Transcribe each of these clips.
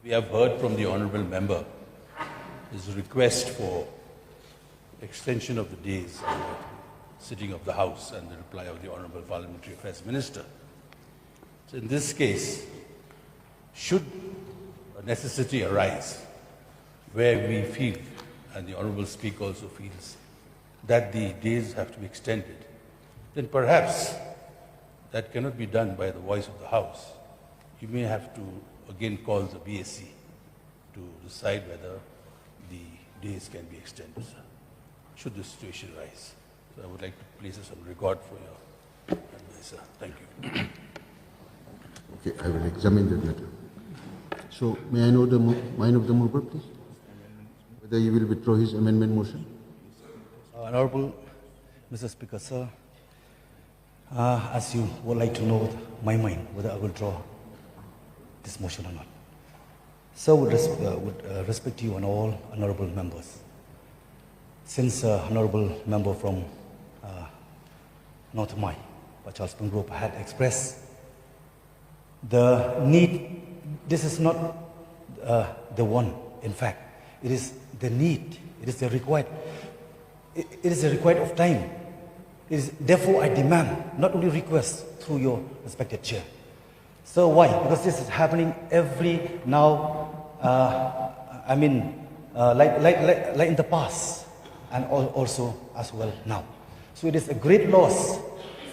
We have heard from the Honourable Member his request for extension of the days of the sitting of the House and the reply of the Honourable Parliamentary Affairs Minister. So in this case, should a necessity arise where we feel, and the Honourable Speaker also feels, that the days have to be extended, then perhaps that cannot be done by the voice of the House. You may have to again call the BSc to decide whether the days can be extended, sir, should the situation arise. So I would like to place this on record for your advice, sir. Thank you. Okay, I will examine that matter. So, may I know the mind of the mover, please? Whether he will withdraw his amendment motion? Honorable Mr. Speaker, sir, as you would like to know my mind, whether I will draw this motion or not. Sir, would respect you and all honorable members. Since honorable member from North Mai, Charles Group, had expressed the need, this is not the one, in fact, it is the need, it is the required, it is a required of time. It is, therefore, I demand, not only request through your respected chair. So why? Because this is happening every now, like in the past, and also as well now. So it is a great loss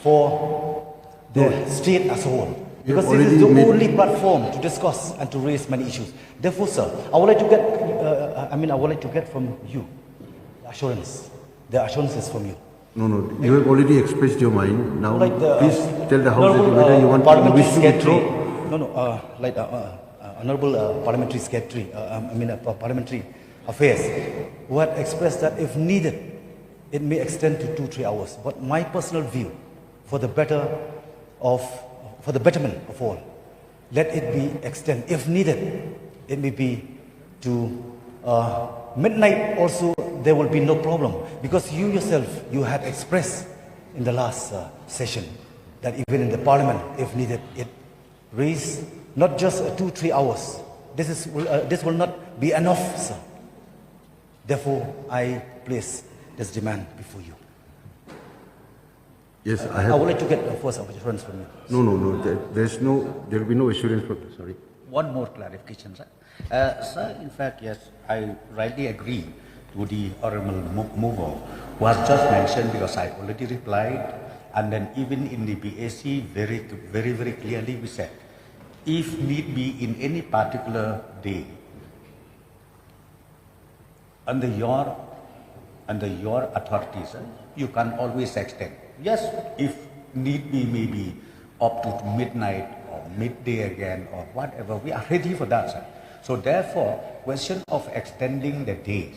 for the state as a whole. Because this is the only platform to discuss and to raise many issues. Therefore, sir, I would like to get, I would like to get from you the assurance. The assurance is from you. No, you have already expressed your mind. Now, like please tell the House whether you want to wish to withdraw. Honorable Parliamentary Secretary, Parliamentary Affairs, who had expressed that if needed, it may extend to 2-3 hours. But my personal view, for the betterment of all, let it be extended. If needed, it may be to midnight also. There will be no problem, because you yourself, you had expressed in the last session that even in the Parliament, if needed, it raise not just 2-3 hours. This will not be enough, sir. Therefore, I place this demand before you. Yes, I would like to get a first assurance from you. No. There will be no assurance from. Sorry. One more clarification, sir. Sir, in fact, yes, I rightly agree to the honorable mover who has just mentioned, because I already replied, and then even in the BAC very clearly we said, if need be in any particular day, under your authority, sir, you can always extend. Yes, if need be, maybe up to midnight or midday again or whatever, we are ready for that, sir. So therefore, question of extending the days,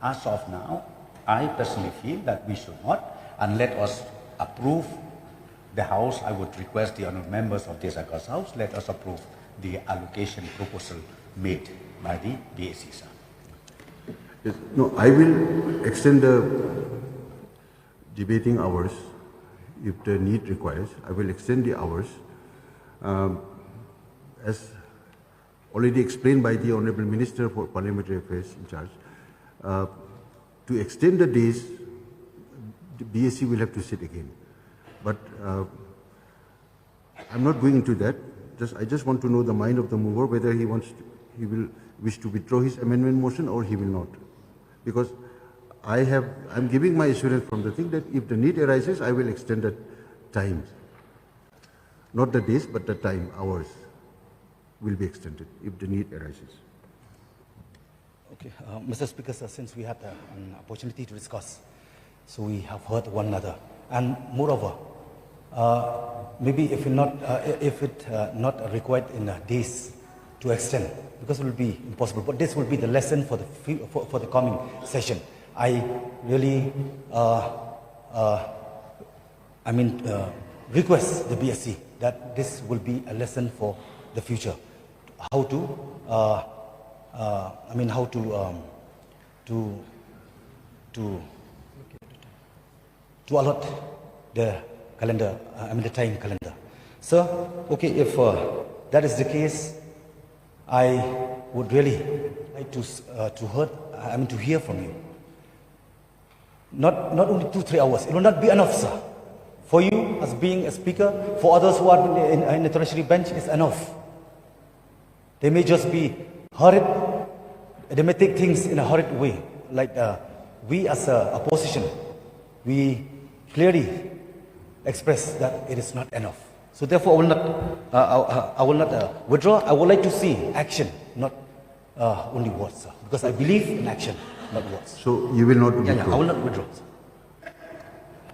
as of now, I personally feel that we should not, and let us approve the House. I would request the honourable members of this August House, let us approve the allocation proposal made by the BAC, sir. Yes, no, I will extend the debating hours if the need requires. I will extend the hours as already explained by the Honourable Minister for Parliamentary Affairs in charge. To extend the days, the BSc will have to sit again. But I'm not going into that. I just want to know the mind of the mover, whether he will wish to withdraw his amendment motion or he will not. Because I'm giving my assurance from the thing that if the need arises, I will extend the time. Not the days, but the time, hours will be extended if the need arises. Okay, Mr. Speaker, sir, since we had an opportunity to discuss, so we have heard one another, and moreover, maybe if it not required in days to extend, because it will be impossible. But this will be the lesson for the coming session. I really request the BSc that this will be a lesson for the future, how to allot the calendar, the time calendar. So, okay, if that is the case, I would really like to hear from you. Not only 2-3 hours. It will not be enough, sir. For you, as being a speaker, for others who are in the tertiary bench, it's enough. They may just be hurried. They may take things in a hurried way. Like we as a opposition, we clearly express that it is not enough. So therefore, I will not withdraw. I would like to see action, not only words, sir. Because I believe in action, not words. So you will not withdraw? Yeah, I will not withdraw, sir.